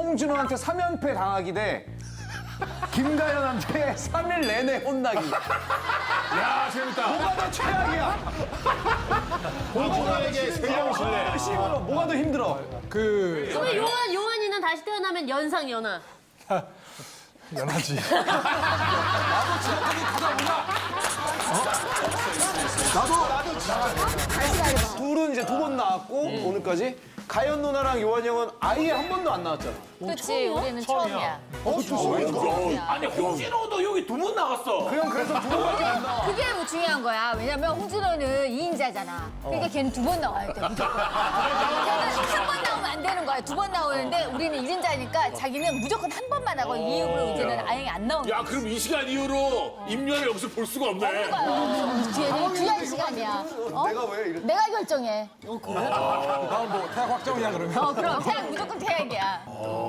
홍진호한테 3연패 당하기 대 김가연한테 3일 내내 혼나기. 야, 재밌다. 뭐가 더 최악이야? 홍진호에게 세명 실래. 심으로 뭐가 더 힘들어? 그럼 요한이는 다시 태어나면 연상 연하. 연하지. 둘은 이제 2번 나왔고 오늘까지. 가연 누나랑 요한 형은 아예 한 번도 안 나왔잖아. 그렇지, 우리는 처음이야. 아니, 홍진호도 여기 2번 나갔어. 그냥 그래서 2번밖에 안 나와. 그게 뭐 중요한 거야. 왜냐면 홍진호는 2인자잖아. 그러니까 걔는 2번 나와야 돼. 무조건. 걔는 한 번 나오면 안 되는 거야. 2번 나오는데 우리는 1인자니까 자기는 무조건 한 번만 하고 이 이후로 이제는 아예 안 나오는 거야. 야, 그럼 이 시간 이후로 임면을 여기서 볼 수가 없네. 뒤에는 귀한 시간이야. 어? 내가 왜 이래? 내가 결정해. 다음 뭐 태학 확정이야 그러면. 그럼 태양 무조건 태양이야.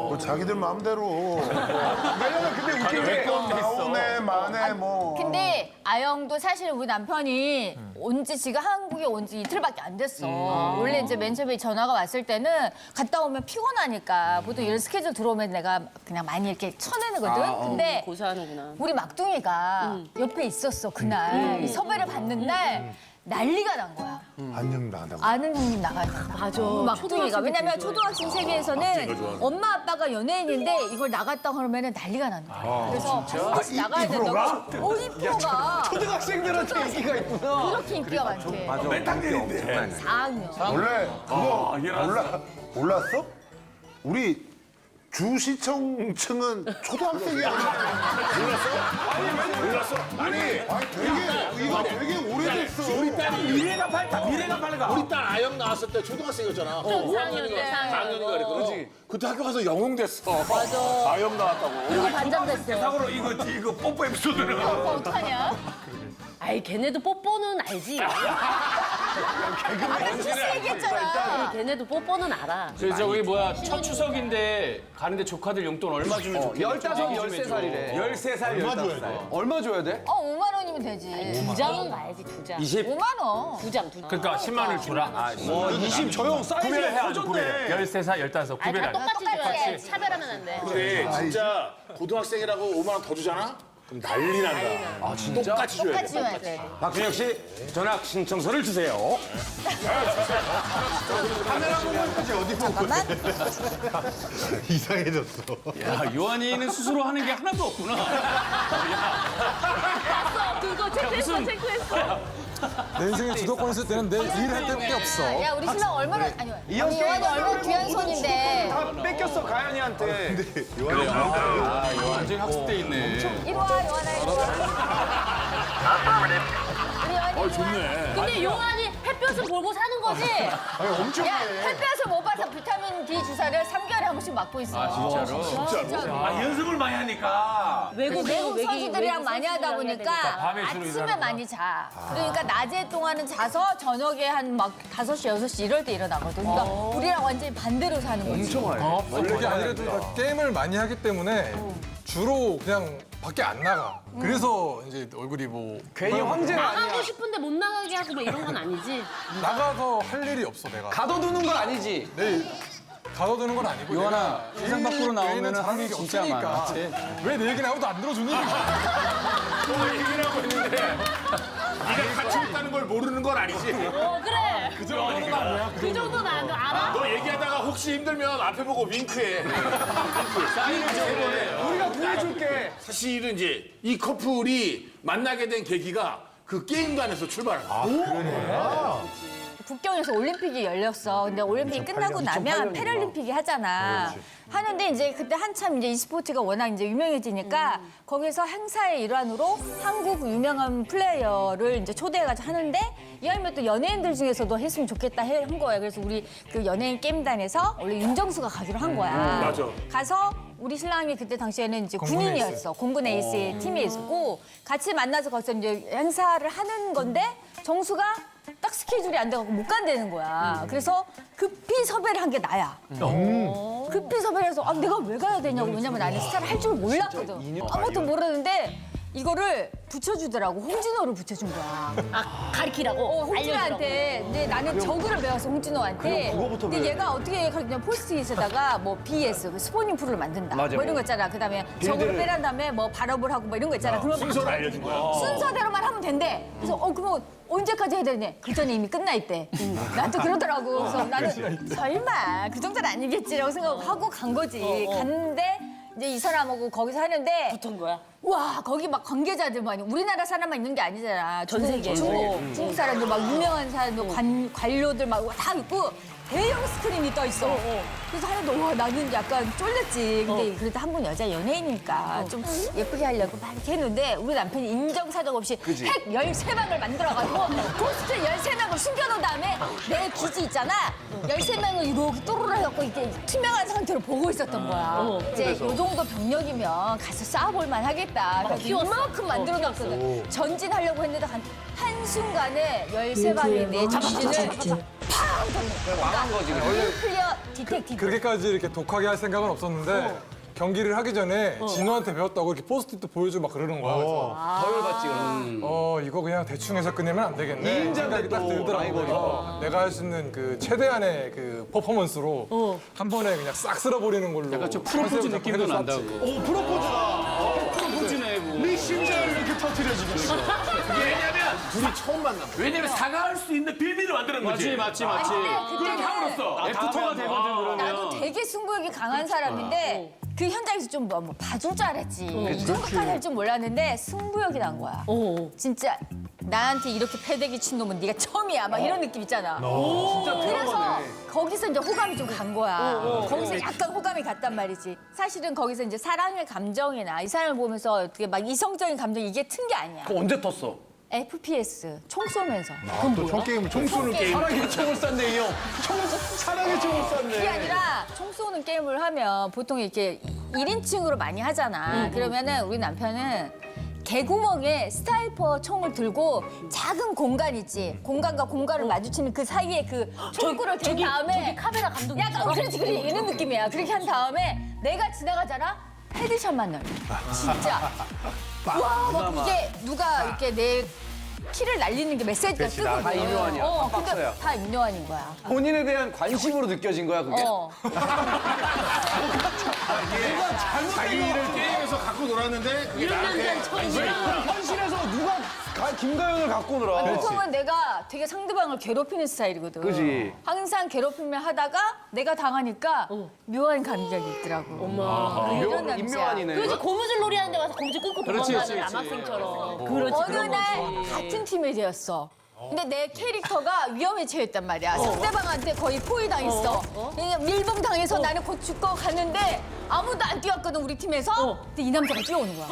뭐 자기들 마음대로 왜냐면 근데 웃긴 게 나오네 마네 뭐. 근데 아영도 사실 우리 남편이 온지 지금 한국에 온 지 이틀밖에 안 됐어. 원래 이제 맨 처음에 전화가 왔을 때는 갔다 오면 피곤하니까 보통 일 스케줄 들어오면 내가 그냥 많이 이렇게 쳐내거든. 근데 고사하는구나. 우리 막둥이가 옆에 있었어 그날 이 섭외를 받는 날 난리가 난 거야. 안녕 나다. 아는 형님 나가야 된다. 맞아. 막둥이가 왜냐면 초등학생 세계에서는 엄마 아빠가 연예인인데 이걸 나갔다 그러면 난리가 나는 거야. 그래서 반드시 나가야 된다고. 이 프로가 초등학생들한테 인기가 있구나. 그렇게 인기가 많대. 몇 학년인데? 4학년. 원래 그거 얘는 몰랐어? 우리 주 시청층은 초등학생이 몰랐어? 아니, 이거 되게 오래됐어. 우리 딸이 미래가 밝아. 우리 딸 아영 나왔을 때 초등학생이었잖아. 4학년인가 그랬거든. 그때 학교 가서 영웅 됐어. 맞아. 아영 나왔다고. 반장됐어. 사고로 이거 뽀뽀 에피소드를. 어떡하냐? 아이 걔네도 뽀뽀는 알지. 아까 키스 얘기했잖아. 걔네도 뽀뽀는 알아. 저 저기 뭐야 첫 추석인데 가는데 조카들 용돈 얼마 주면 좋겠어? 15, 13살이래. 13살, 15살. 얼마 줘야 돼? 5만 원이면 되지. 2장은 가야지 2장. 5만 원. 2장 2장. 그러니까 10만 원을 줘라. 아, 와, 20 저 형 사이즈가 구별해. 커졌네. 13살, 15살 아니 다 구별해. 똑같이 줘야지. 차별하면 안 돼. 근데 진짜 고등학생이라고 5만 원 더 주잖아? 그럼 난리 난다. 아, 진짜? 똑같이 줘야 똑같이 돼. 줘야 돼. 박준혁 씨 전학 신청서를 주세요. 잠깐만. 이상해졌어. 야, 요한이는 스스로 하는 게 하나도 없구나. 봤어. 그거 체크했어. 체크했어. 내 인생에 주도권 있을 때는 내 일할 때밖에 없어. 야 우리 신랑 얼마나 아니 형 우리 요한이 얼마나 귀한 손인데. 다 뺏겼어 가연이한테. 완전히 학습돼 있네. 이리 와 요한아 이리 와. 우리 요한이 좋네. 근데 요한이 햇볕을 보고 사는 거지. 엄청 야 햇볕을 못 봐서 비타민 D 주사를 3개월에 한 번씩 맞고 있어. 진짜로? 아, 연습을 많이 하니까. 외국 선수들이랑 많이 하다 보니까 밤에 주로 아침에 일하는 많이 자. 그러니까 낮에 동안은 자서 저녁에 한 막 5시, 6시 이럴 때 일어나거든. 그러니까 우리랑 완전히 반대로 사는 거지. 그게 아니라도 다 게임을 많이 하기 때문에 주로 그냥 밖에 안 나가. 그래서 이제 얼굴이 뭐 괜히 황제가 나가고 아니야. 싶은데 못 나가게 하고 뭐 이런 건 아니지. 나가서 할 일이 없어 내가. 가둬두는 건 아니지. 내일 가둬두는 건 아니고. 요한아, 세상 밖으로 나오면은 잘하는 한이 게 진짜 없으니까. 많아. 왜 내 얘기는 아무도 안 들어주니? 너 얘기를 하고 있는데 네가 같이 있다는 걸 모르는 건 아니지? 그래. 그 정도는 알아? 너 얘기하다가 혹시 힘들면 앞에 보고 윙크해. 우리가 구해줄게. 사실은 이제 이 커플이 만나게 된 계기가 그 게임관에서 출발한 거야. 북경에서 올림픽이 열렸어. 근데 올림픽이 끝나고 나면 패럴림픽이 하잖아. 하는데 이제 그때 한참 이제 e스포츠가 워낙 이제 유명해지니까 거기서 행사의 일환으로 한국 유명한 플레이어를 이제 초대해가지고 하는데 이 아니면 또 연예인들 중에서도 했으면 좋겠다 한 거야. 그래서 우리 그 연예인 게임단에서 원래 윤정수가 가기로 한 거야. 맞아. 가서 우리 신랑이 그때 당시에는 이제 공군 군인이었어. 공군 에이스의 팀에 있었고 같이 만나서 거기서 이제 행사를 하는 건데 정수가 딱 스케줄이 안 돼갖고 못 간다는 거야. 그래서 급히 섭외를 한 게 나야. 급히 섭외를 해서 아, 내가 왜 가야 되냐고. 왜냐면 나는 스타를 할 줄 몰랐거든. 아무것도 모르는데 이거를 붙여주더라고. 홍진호를 붙여준 거야. 아, 가리키라고? 알려주라고. 홍진호한테. 근데 나는 저그를 배웠어, 홍진호한테. 그거부터 근데 배워야 얘가 어떻게 그냥 포스트잇에다가 뭐 BS, 스포닝 풀을 만든다. 맞아. 뭐 이런 거 있잖아. 그 다음에 저그를 빼란 다음에 뭐 발업을 하고 뭐 이런 거 있잖아. 그러면 순서를 알려준 거야. 순서대로만 하면 된대. 그래서 그러면 언제까지 해야 되냐? 그 전에 이미 끝나 있대. 나한테 그러더라고. 그래서 나는 설마 그 정도는 아니겠지라고 생각하고 간 거지. 갔는데 이제 이 사람하고 거기서 하는데 붙은 거야? 와 거기 막 관계자들만 우리나라 사람만 있는 게 아니잖아. 전 세계. 중국 사람들 막 유명한 사람들 관료들 막 다 있고 대형 스크린이 떠 있어. 그래서 하는데 와 나는 약간 쫄렸지. 근데 그래도 한 분 여자 연예인이니까 좀 예쁘게 하려고 막 이렇게 했는데 우리 남편이 인정사정 없이 핵 13방을 만들어가지고 포스트 13방을 숨겨놓은 다음에 내 기지 있잖아. 13방을 이렇게 또르르 해갖고 이렇게 투명한 상태로 보고 있었던 거야. 이제 요 정도 병력이면 가서 싸워볼만 하겠다. 그래서 이만큼 만들어놨거든. 전진하려고 했는데 한순간에 13방이 내 정신을 망한 거지. 클리어 디텍티브. 그렇게까지 이렇게 독하게 할 생각은 없었는데 경기를 하기 전에 진호한테 배웠다고 이렇게 포스트잇도 보여주고 막 그러는 거야. 그래서 더 열받지, 그럼. 이거 그냥 대충 해서 끝내면 안 되겠네. 이인자인데 생각이 딱 또 들더라고. 라이벌이. 그래서 내가 할 수 있는 그 최대한의 그 퍼포먼스로 한 번에 그냥 싹 쓸어버리는 걸로. 약간 좀 프로포즈 컨셉을 느낌도 잡고 난다고. 해서 오, 프로포즈다. 프로포즈네 뭐. 네 심장을 이렇게 터뜨려 지금. 왜냐면 둘이 처음 만난 거야. 왜냐면 사과할 수 있는 빌미를 만드는 거지. 맞지. 그렇게 함으로써 애프터가 되거든 그러면. 나도 되게 승부욕이 강한 사람인데 그 현장에서 좀 뭐 봐줄 줄 알았지. 정확하게 할 줄 몰랐는데 승부욕이 난 거야. 진짜 나한테 이렇게 패대기 친 놈은 네가 처음이야. 막 이런 느낌 있잖아. 진짜 그래서 거기서 이제 호감이 좀 간 거야. 거기서 약간 호감이 갔단 말이지. 사실은 거기서 이제 사랑의 감정이나 이 사람을 보면서 어떻게 막 이성적인 감정 이게 튼 게 아니야. 그거 언제 텄어? FPS 총 쏘면서. 총 게임을 총 쏘는 게임. 사랑의 총을 쐈네, 이 형. 사랑의 총을 쐈네. 그게 아니라 총 쏘는 게임을 하면 보통 이렇게 1인칭으로 많이 하잖아. 그러면은 우리 남편은 개구멍에 스나이퍼 총을 들고 작은 공간 있지. 공간과 공간을 마주치는 그 사이에 그 총구를 댄 다음에 저기 카메라 감독 약간 그렇지 이런 느낌이야. 그렇게 한 다음에 내가 지나가잖아. 헤드샷만 넣어. 진짜. 와, 막 이게 누가 이렇게 내 키를 날리는 게 메시지가 뜨거든. 다 임요한이야. 근데 박스야. 다 임요한인 거야. 본인에 대한 관심으로 느껴진 거야, 그게? 자기를 게임에서 갖고 놀았는데 그게 나한테 현실에서 누가 김가연을 갖고 놀아? 보통은 내가 되게 상대방을 괴롭히는 스타일이거든. 그지. 항상 괴롭히면 하다가 내가 당하니까 묘한 감정이 있더라고. 이런 남자야. 임요한이네. 그렇지, 고무줄 놀이 하는데 와서 고무줄 끊고 도망가는 그렇지. 남학생처럼. 그렇지, 어느 그런 날 거지. 같은 팀에 되었어. 근데 내 캐릭터가 위험에 처했단 말이야. 상대방한테 거의 포위당했어. 그냥 밀봉 당해서 나는 곧 죽고 갔는데 아무도 안 뛰었거든 우리 팀에서. 근데 이 남자가 뛰어오는 거야.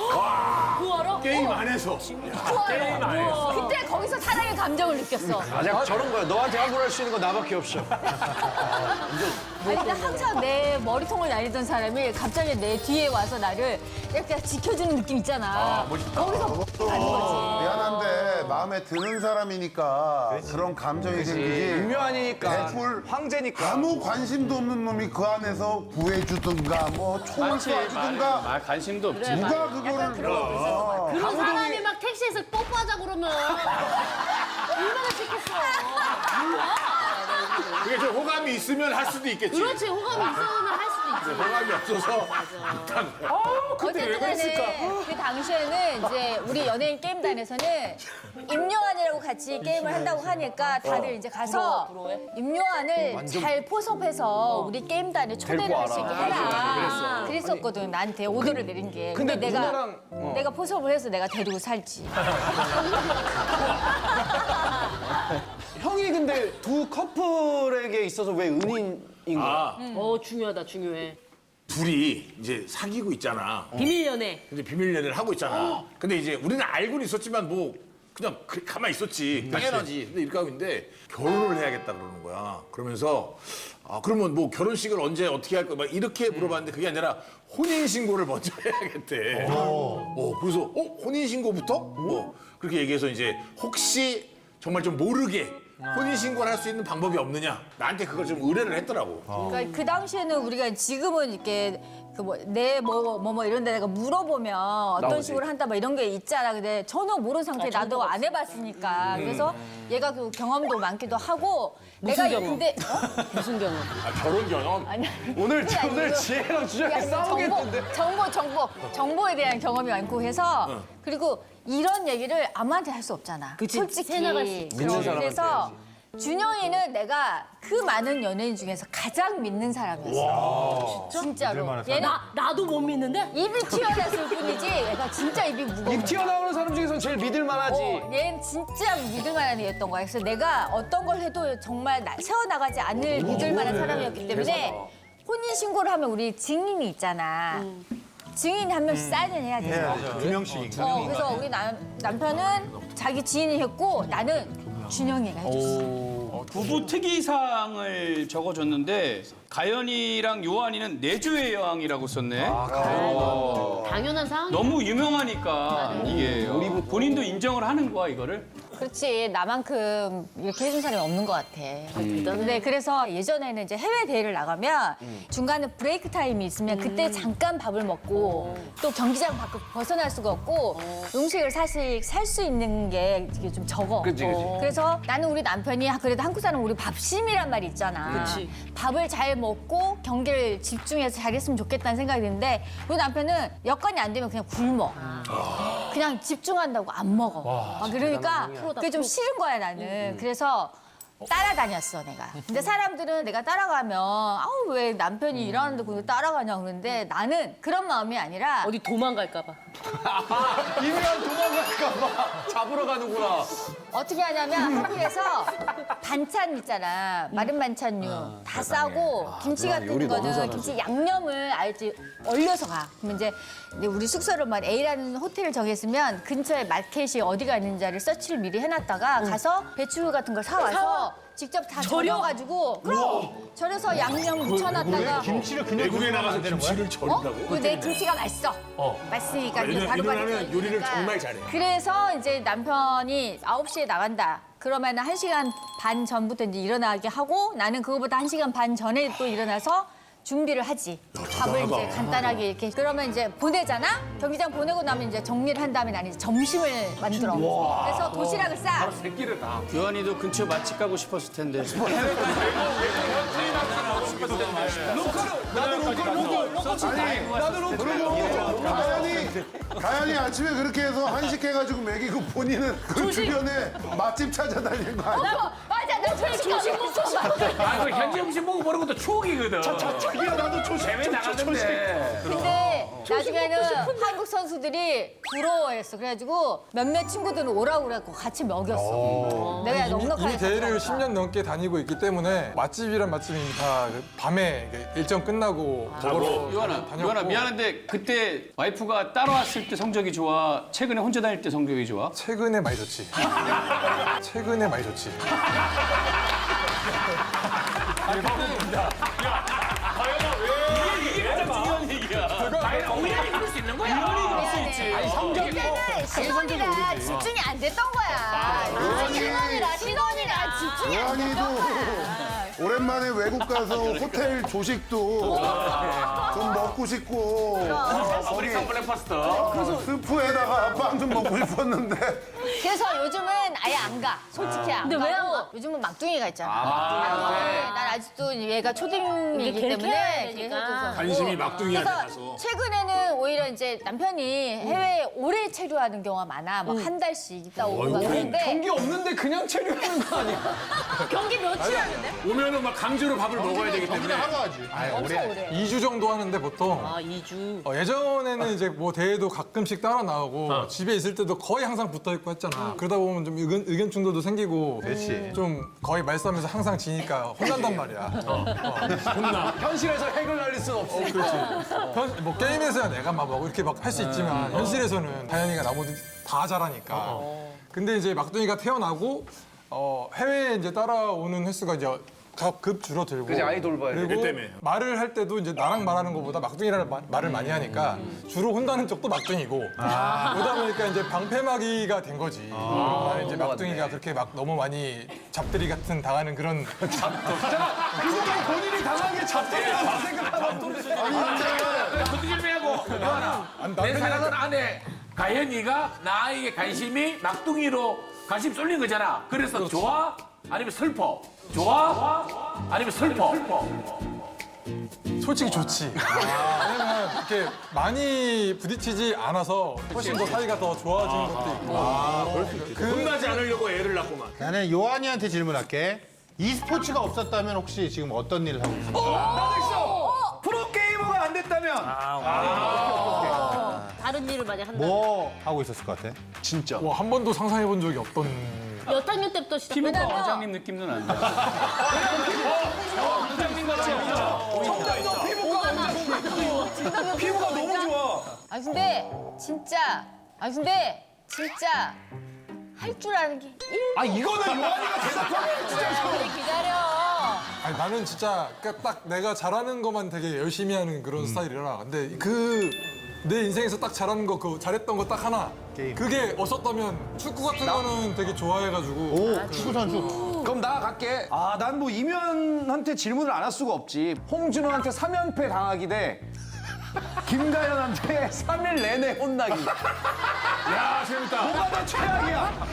구하러? 게임 안에서 그때 거기서 사랑의 감정을 느꼈어. 아, 저런 거야. 너한테 함부로 할 수 있는 거 나밖에 없어. 아니, 근데 항상 내 머리통을 날리던 사람이 갑자기 내 뒤에 와서 나를 이렇게 지켜주는 느낌 있잖아. 거기서 가는 거지. 미안한데 마음에 드는 사람이니까 그런 감정이 생기지. 임요한이니까. 개뿔 황제니까. 아무 관심도 없는 놈이 그 안에서 구해주든가 뭐 총을 쏴주든가 관심도 없지. 누가 그거를 그런 사람이 막 택시에서 뽀뽀하자 그러면 얼마나 좋겠어. 그게 좀 호감이 있으면 할 수도 있겠지. 그렇지, 호감이 있으면 할 수도 있지. 호감이 없어서 어쨌든 간에 그 당시에는 이제 우리 연예인 게임단에서는 임요한이라고 같이 게임을 한다고 하니까 다들 이제 가서 임요한을 잘 포섭해서 우리 게임단에 초대를 할 수 있게 해라. 그랬었거든. 나한테 오더를 내린 게. 근데 내가 내가 포섭을 해서 내가 데리고 살지. 형이 근데 두 커플에게 있어서 왜 은인인 거야? 중요하다, 중요해. 둘이 이제 사귀고 있잖아. 비밀 연애. 근데 비밀 연애를 하고 있잖아. 근데 이제 우리는 알고는 있었지만 뭐 그냥 가만히 있었지. 당연하지. 근데 이렇게 하고 있는데 결혼을 해야겠다 그러는 거야. 그러면서 그러면 뭐 결혼식을 언제 어떻게 할 거야? 막 이렇게 물어봤는데 그게 아니라 혼인 신고를 먼저 해야겠대. 그래서 혼인 신고부터? 뭐 그렇게 얘기해서 이제 혹시 정말 좀 모르게 혼인 신고를 할 수 있는 방법이 없느냐? 나한테 그걸 좀 의뢰를 했더라고. 그러니까 그 당시에는 우리가 지금은 이렇게 그 뭐 이런 데 내가 물어보면 어떤 나오지. 식으로 한다 뭐 이런 게 있잖아. 근데 전혀 모르는 상태에 나도 안 해봤으니까. 그래서 얘가 그 경험도 많기도 하고 무슨 내가 경험? 근데 무슨 경우? 결혼 경험? 아니 오늘 그게 아니고 지혜랑 주장이 그게 아니고 싸우겠는데. 정보에 대한 경험이 많고 해서 그리고 이런 얘기를 아무한테 할 수 없잖아. 그치, 솔직히 새나갈 수 있지. 믿는 사람한테 그래서 준영이는 내가 그 많은 연예인 중에서 가장 믿는 사람이었어. 진짜로. 얘는 나도 못 믿는데? 입이 튀어났을 뿐이지 얘가 진짜 입이 무거워. 입 튀어나오는 사람 중에서 제일 믿을 만하지. 얘는 진짜 믿을 만한 애였던 거야. 그래서 내가 어떤 걸 해도 정말 세워나가지 않을 믿을 만한 사람이었기 때문에 혼인신고를 하면 우리 증인이 있잖아. 증인 한 명씩 사인을 해야 돼서. 두 명씩. 그래서 우리 남편은 자기 지인이 했고 나는 준영이가 해줬어. 부부 특이사항을 적어줬는데 가연이랑 요한이는 내조의 여왕이라고 썼네. 당연한 상황. 너무 유명하니까 이게 본인도 인정을 하는 거야 이거를. 그렇지 나만큼 이렇게 해준 사람이 없는 것 같아. 근데 그래서 예전에는 이제 해외 대회를 나가면 중간에 브레이크 타임이 있으면 그때 잠깐 밥을 먹고 또 경기장 밖을 벗어날 수가 없고 음식을 사실 살 수 있는 게 이게 좀 적어. 그치, 그치. 그래서 나는 우리 남편이 그래도 한국 사람 우리 밥심이란 말이 있잖아. 그치. 밥을 잘 먹고 경기를 집중해서 잘했으면 좋겠다는 생각이 드는데 우리 남편은 여건이 안 되면 그냥 굶어. 그냥 집중한다고 안 먹어. 막 그러니까 그게 좀 싫은 거야 나는. 그래서 따라다녔어 내가. 근데 사람들은 내가 따라가면 아우 왜 남편이 일하는데 그걸 따라가냐 그러는데 나는 그런 마음이 아니라 어디 도망갈까 봐. 이면 도망갈까봐 잡으러 가는구나. 어떻게 하냐면 학교에서 반찬 있잖아. 마른 반찬류 다 싸고 김치 같은 거는 김치 양념을 알지 얼려서 가. 그러면 이제 우리 숙소를 막 A라는 호텔을 정했으면 근처에 마켓이 어디가 있는지를 서치를 미리 해놨다가 가서 배추 같은 걸 사와서 직접 다 절여가지고 그럼 절여서 양념 묻혀놨다가 김치를 그냥 외국에 나가서 김치를 절인다고? 그리고 내 김치가 맛있어. 맛있으니까 이제 바로바로 누나는 절이니까. 요리를 정말 잘해. 그래서 이제 남편이 9시에 나간다. 그러면 1시간 반 전부터 이제 일어나게 하고 나는 그거보다 1시간 반 전에 또 일어나서 준비를 하지. 밥을 이제 간단하게 이렇게. 그러면 이제 보내잖아? 경기장 보내고 나면 이제 정리를 한 다음에 나는 이제 점심을 만들어. 그래서 도시락을 싸. 요한이도 근처 맛집 가고 싶었을 텐데. 가연이 아침에 그렇게 해서 한식해가지고 먹이고 본인은 그 주변에 맛집 찾아다니는 거 아니야? 맞아, 나 조식 먹고 싶어. 아, 그 현지 음식 먹어보는 것도 추억이거든. 자기야 나도 대회 나갔는데. 근데 나중에는 한국 선수들이 부러워했어. 그래가지고 몇몇 친구들은 오라고 그래갖고 같이 먹였어. 내가 넉넉하게 이미 대회를 가져가니까. 10년 넘게 다니고 있기 때문에 맛집이란 맛집이 다 밤에 일정 끝나고 먹으러 요한아, 다녔고. 요한아 미안한데 그때 와이프가 따라왔을 때 성적이 좋아? 최근에 혼자 다닐 때 성적이 좋아? 최근에 많이 좋지. 최근에 많이 좋지. 이게 가장 중요한 얘기야. 우연히 그럴 수 있는 거야. 우연히 그럴 수 있지. 아니 성적이 그때는 신혼이라 집중이 안 됐던 거야. 신혼이라 집중이 안 됐던 고양이도 거야. 오랜만에 외국 가서 호텔 조식도 좀 먹고 싶고 거기 블랙파스타. 그래서 스프에다가 빵 좀 먹고 싶었는데 그래서 요즘은 아예 안 가. 솔직히 안 근데 가고. 왜 안 가? 요즘은 막둥이가 있잖아. 난 아직도 얘가 초딩이기 이게 때문에 계획해야 되니까. 계획을 좀 관심이 하고. 막둥이한테 그래서 가서. 최근에는 오히려 이제 남편이 해외에 오래 체류하는 경우가 많아. 막 한 달씩 있다 오고 막 그런데 경기 없는데 그냥 체류하는 거 아니야? 경기 며칠 하는데? 오면은 막 강제로 밥을 먹어야 되기 때문에. 하루 하지. 엄청 오래. 2주 정도 하는데 보통 아, 2주. 예전에는 이제 뭐 대회도 가끔씩 따라 나오고 집에 있을 때도 거의 항상 붙어 있고 했잖아. 그러다 보면 좀 의견 충돌도 생기고 좀 거의 말싸움에서 항상 지니까 혼난단 말이야. 현실에서 핵을 날릴 순 없어. 뭐 게임에서야 내가 막 이렇게 막 할 수 있지만 현실에서는 다현이가 나머지 다 잘하니까. 근데 이제 막둥이가 태어나고 해외에 이제 따라오는 횟수가 이제 급 줄어들고. 그치, 아이 돌봐야 돼. 그리고 일 때문에. 말을 할 때도 이제 나랑 말하는 것보다 막둥이랑 말을 많이 하니까 주로 혼나는 쪽도 막둥이고. 그러다 보니까 이제 방패막이가 된 거지. 나는 이제 막둥이가 그렇게 막 너무 많이 잡들이 같은 당하는 그런. 그렇게 본인이 당하게 잡들이라고 생각하는 아니 근데 내 사랑하는 아내 가연이가 나에게 관심이 막둥이로 관심 쏠린 거잖아. 그래서 좋아? 아니면 슬퍼? 좋아? 아니면 슬퍼? 솔직히 좋지. 왜냐면 이렇게 많이 부딪히지 않아서 훨씬 더 사이가 더 좋아지는 것도 있고. 혼나지 않으려고 애를 낳고만. 나는 요한이한테 질문할게. e스포츠가 없었다면 혹시 지금 어떤 일을 하고 있을까? 나도 있어. 프로게이머가 안 됐다면. 다른 일을 많이 한다. 뭐 하고 있었을 것 같아? 진짜. 와, 한 번도 상상해 본 적이 없던. 몇 학년 때부터 시작? 피부과 원장님 느낌도 난다. 원장님 같지 않아? 피부가 너무 좋아. 근데 진짜 할 줄 아는 게 아 이거는 요한이가 대답하면 진짜. 기다려. 아니, 나는 진짜 그러니까 딱 내가 잘하는 것만 되게 열심히 하는 그런 스타일이라. 근데 내 인생에서 딱 잘하는 거, 잘했던 거 딱 하나. 그게 없었다면 축구 같은 거는 되게 좋아해가지고. 오, 축구 선수. 그럼 나 갈게. 아, 난 뭐 이면한테 질문을 안 할 수가 없지. 홍준호한테 3연패 당하기 대 김가연한테 3일 내내 혼나기. 야, 재밌다. 뭐가 더 최악이야?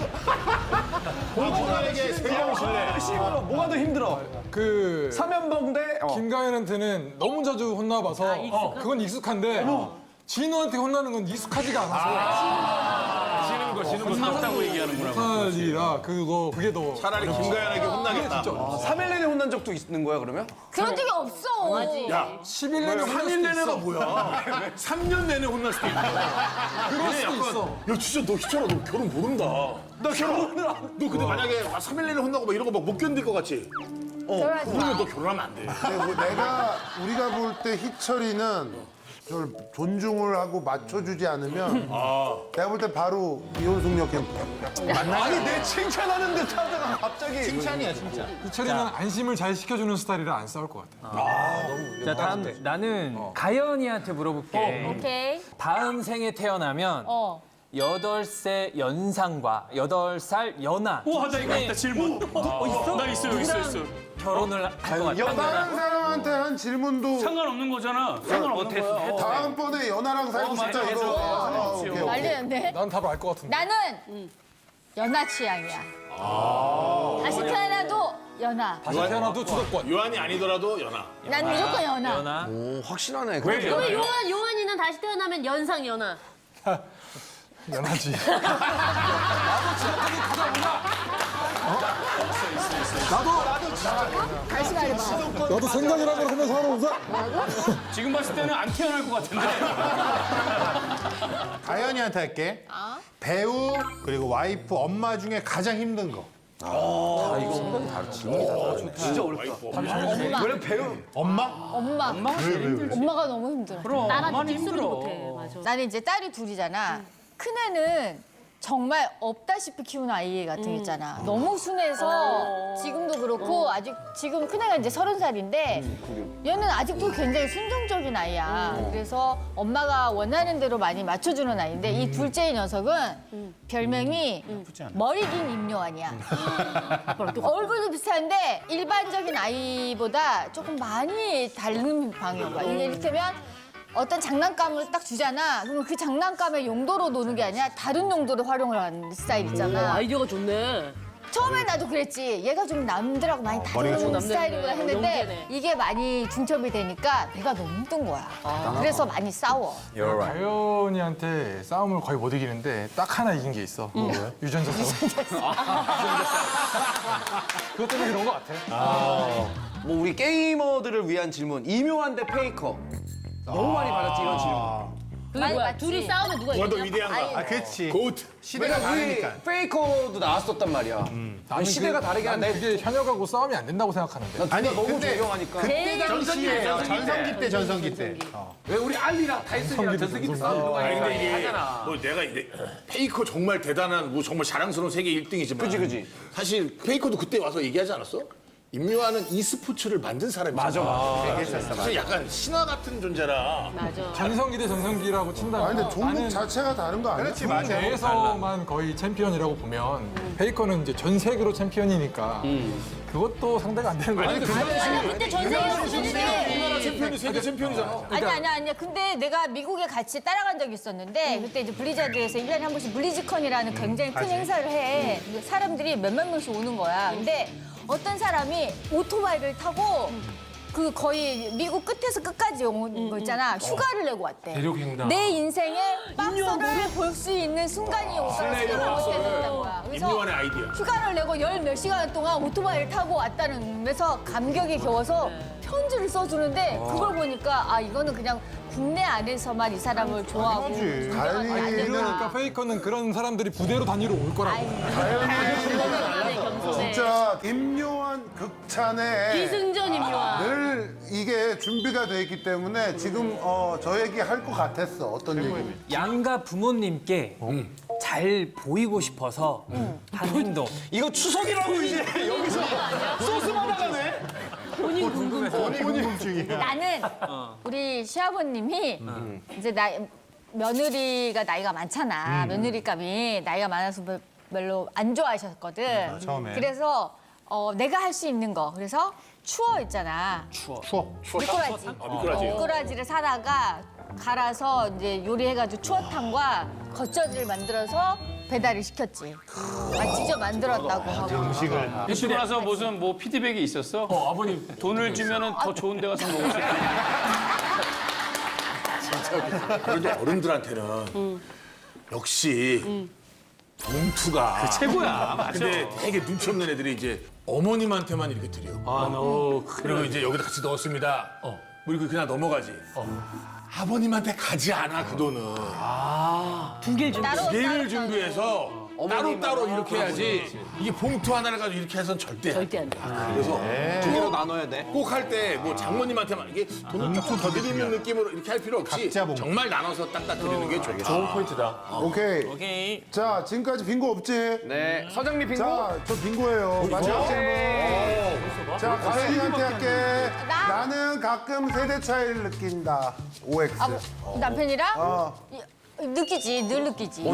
홍준호에게 세명 실래. 심으로 뭐가 더 힘들어? 그 3연봉 대 김가연한테는 너무 자주 혼나봐서 그건 익숙한데 진우한테 혼나는 건 익숙하지가 않아서 지는 거. 혼났다고 얘기하는구나. 할 일이라 그게 더 차라리 김가연에게 혼나겠다. 3일 내내 혼난 적도 있는 거야, 그러면? 그런 적이 없어. 야, 10일 내내 혼날 3일 수도 내내가 있어. 뭐야? 3년 내내 혼날 수도 있는 거야. 그럴 수도 있어. 야, 진짜 너 희철아, 너 결혼 모른다. 나 결혼을 안. 너 근데 만약에 3일 내내 혼나고 막 이런 거 막 못 견딜 것 같지? 결혼하지 마. 그러면 너 결혼하면 안 돼. 우리가 볼 때 희철이는 저를 존중을 하고 맞춰주지 않으면 내가 볼 때 바로 이혼숙녀 캠프. 아니, 내 칭찬하는 듯 하다가 갑자기. 칭찬이야, 칭찬. 희철이는 안심을 잘 시켜주는 스타일이라 안 싸울 것 같아. 자, 다음 나는 가연이한테 물어볼게. 오케이. 다음 생에 태어나면 8세 연상과 8살 연하 와, 나 이거 있다, 질문. 있어? 나 있어, 있어. 결혼을 할 것 같아. 다른 사람한테 한 질문도 상관없는 거잖아. 상관없는 거야. 다음번에 연하랑 살고 싶다 이거. 오케이. 난리는데. 난 답을 알 것 같은데. 나는 연하 취향이야. 다시 태어나도 연하. 다시 태어나도 주도권. 요한이 아니더라도 연하. 난 무조건 연하. 연하. 오, 확실하네. 그럼 요한이는 다시 태어나면 연상 연하. 연하지. 다시 말해봐. 나도 생각이라고 하면서 살아오자. 지금 봤을 때는 안 태어날 것 같은데. 가연이한테 할게. 배우 그리고 와이프, 엄마 중에 가장 힘든 거. 진짜 어렵다. 원래 배우. 엄마? 엄마가 너무 힘들어. 그럼 나랑 엄마는 뒷소리 힘들어. 못해. 맞아. 나는 이제 딸이 둘이잖아. 큰애는 정말 없다시피 키우는 아이 같은 게 있잖아. 너무 순해서 지금도 그렇고 아직 지금 큰애가 이제 30살인데 얘는 아직도 굉장히 순종적인 아이야. 그래서 엄마가 원하는 대로 많이 맞춰주는 아이인데 이 둘째 녀석은 별명이 머리 긴 임요한이야. 얼굴도 비슷한데 일반적인 아이보다 조금 많이 다른 방향 봐. 이를테면 어떤 장난감을 딱 주잖아. 그러면 그 장난감의 용도로 노는 게 아니라 다른 용도로 활용을 하는 스타일 있잖아. 아이디어가 좋네. 처음에 나도 그랬지. 얘가 좀 남들하고 많이 다른 스타일이구나 했는데 용기네. 이게 많이 중첩이 되니까 내가 너무 힘든 거야. 그래서 많이 싸워. 가연이한테 싸움을 거의 못 이기는데 딱 하나 이긴 게 있어. 뭐야? 유전자 싸움. 그것 때문에 그런 것 같아. 뭐 우리 게이머들을 위한 질문. 이묘한 대 페이커. 너무 많이 받았지 이런 질문. 그게 많이 뭐야? 봤지. 둘이 싸우면 누가 누가 더 이기냐? 위대한가? 아, 그렇지. 고트. 시대가 왜냐면 다르니까. 우리 페이커도 나왔었단 말이야. 아니, 시대가 다르게 나는 한데. 그게 현역하고 싸움이 안 된다고 생각하는데. 아니 너무 근데 존경하니까. 그때 당시에요. 전성기 때. 왜 우리 알리랑 타이슨이랑 전세기도 싸우는 아니 거야? 근데 이게 하잖아. 뭐 내가 이제 페이커 정말 대단한 뭐 정말 자랑스러운 세계 1등이지만 그지. 사실 페이커도 그때 와서 얘기하지 않았어? 임요한은 e스포츠를 만든 사람이잖아. 맞아. 사실 약간 신화 같은 존재라. 맞아. 전성기 대 전성기라고 친다면 아니 근데 종목 자체가 다른 거 아니야? 중 내에서만 거의 챔피언이라고 보면 페이커는 이제 전 세계로 챔피언이니까 그것도 상대가 안 되는 거예요. 아니 그때 전 세계로 우리나라 챔피언이 세계 챔피언이잖아. 아니야. 근데 내가 미국에 같이 따라간 적이 있었는데 그때 이제 블리자드에서 1년에 한 번씩 블리즈컨이라는 굉장히 큰 행사를 해. 사람들이 몇만 명씩 오는 거야. 근데 어떤 사람이 오토바이를 타고 그 거의 미국 끝에서 끝까지 온 거 있잖아. 휴가를 내고 왔대. 대륙횡단. 내 인생에 박스를 볼 수 있는 순간이 오서 생각을 못 했다는 거야. 임요한의 아이디어. 휴가를 내고 열 몇 시간 동안 오토바이를 타고 왔다는 데서 감격에 겨워서 편지를 써주는데 그걸 보니까 아 이거는 그냥 국내 안에서만 이 사람을 좋아하고 가연이는 그러니까 페이커는 그런 사람들이 부대로 다니러 올 거라고. 겸손해. 진짜 임요한 극찬에 기승전 임요한. 늘 이게 준비가 돼 있기 때문에 지금 저 얘기 할 것 같았어. 어떤 얘기? 양가 부모님께 잘 보이고 싶어서 한 행동. 이거 추석이라고 이제 여기서 소스 받아가네. 본인 궁금해. 나는 우리 시아버님이 이제 며느리가 나이가 많잖아. 며느리감이 나이가 많아서 별로 안 좋아하셨거든. 처음에. 그래서 내가 할 수 있는 거. 그래서 추어 있잖아. 미꾸라지. 미꾸라지를 사다가 갈아서 이제 요리해가지고 추어탕과 겉절이를 만들어서 배달을 시켰지. 직접 만들었다고 하고. 집에 가서 무슨 뭐 피드백이 있었어? 아버님. 돈을 주면은 더 좋은 데 가서 먹을 수 있다. 그런데 어른들한테는 역시 봉투가 최고야. 맞아. 근데 되게 눈치 없는 애들이 이제 어머님한테만 이렇게 드려. 그리고 이제 여기다 같이 넣었습니다. 뭐 이렇게 그냥 넘어가지. 아버님한테 가지 않아 그 돈은. 따로 예를 준비해서 따로 이렇게 해야지. 이게 봉투 하나를 가지고 이렇게 해서는 절대 안 돼. 안 돼. 그래서 두 개로 나눠야 돼. 꼭 할 때 뭐 장모님한테만 이게 돈을 조금 더 드리는 느낌으로 이렇게 할 필요 없이 각자 봉투. 정말 나눠서 딱딱 드리는 게 좋다. 좋은 포인트다. 오케이. 자 지금까지 빙고 없지? 네, 서장님 빙고. 자, 저 빙고예요. 마지막 질문. 자, 가연이한테 할게. 나는 가끔 세대 차이를 느낀다. OX. 남편이랑? 느끼지, 늘 느끼지.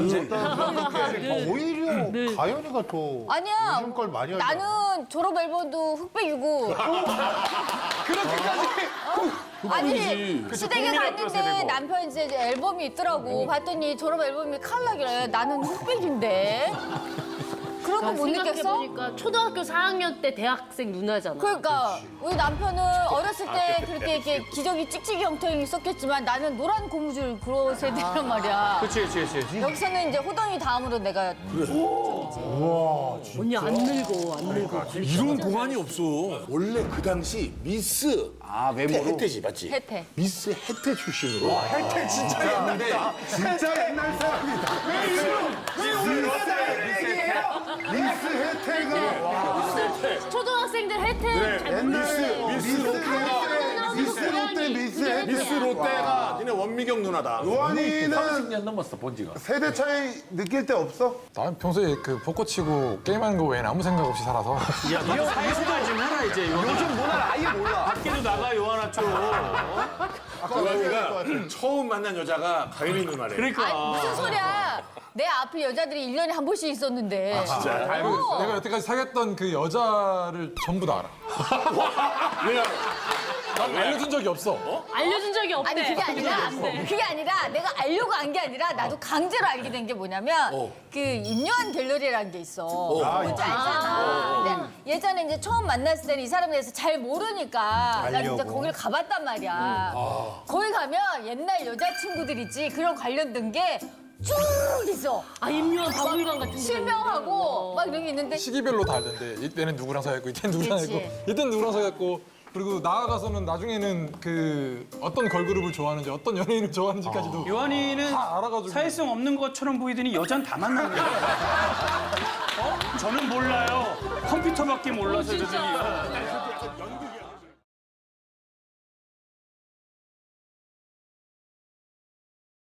오히려 가연이가 더 아니야. 요즘 걸 많이 알잖아. 나는 졸업 앨범도 흑백이고. 그렇게까지. 아니 시댁에 갔는데 남편 이제 앨범이 있더라고. 봤더니 졸업 앨범이 컬러길래 나는 흑백인데. 그런 거 못 느꼈어? 생각해보니까 초등학교 4학년 때 대학생 누나잖아. 그러니까 우리 남편은 어렸을 때 그렇게 이렇게 기저귀 찍찍이 형태이 있었겠지만 나는 노란 고무줄 그런 세대란 말이야. 그렇지. 여기서는 이제 호동이 다음으로 내가 언니 안 늙어, 안 늙어. 이런 공간이 없어. 원래 그 당시 미스 외모로? 혜태지 맞지? 혜태. 미스 혜태 출신으로. 혜태 진짜 옛날에. 진짜 옛날 사람이다. 미스 혜태가 초등학생들 혜태 잘 모르는데. 미스 혜태. 미스 롯데가 니네 원미경 누나다. 요한이는 30년 넘었어 본 지가. 세대 차이 느낄 때 없어? 나는 평소에 그 벚꽃 치고 게임하는 거 외에는 아무 생각 없이 살아서 사회생활 좀 해라 이제. 요즘 문화를 아예 몰라. 밖에도 나가 요하나 좀. 요한이가 처음 만난 여자가 가연이 누나래. 그러니까. 무슨 소리야? 내 앞에 여자들이 1년에 한 번씩 있었는데. 진짜. 내가 여태까지 사귀었던 그 여자를 전부 다 알아. 왜냐? 난 알려준 적이 없어. 알려준 적이 없대. 아니 그게 아니라 내가 알려고 한 게 아니라 나도 강제로 알게 된 게 뭐냐면 그 임요한 갤러리라는 게 있어. 뭔지 알잖아. 근데 예전에 이제 처음 만났을 때는 이 사람에 대해서 잘 모르니까 나 진짜 거기를 가봤단 말이야. 거기 가면 옛날 여자친구들 있지 그런 관련된 게 쭉 있어. 아 임요한 박물관 같은 거. 실명하고 막 이런 게 있는데 시기별로 다 알던데 이때는 누구랑 사귀었고 이때는 누구랑 그치. 사귀었고 이때는 누구랑 사귀었고 그리고 나아가서는 나중에는 그 어떤 걸그룹을 좋아하는지 어떤 연예인을 좋아하는지까지도 요한이는 다 알아가지고 사회성 없는 것처럼 보이더니 여잔 다 만나는 거야. 저는 몰라요. 컴퓨터밖에 몰라서 이러더니.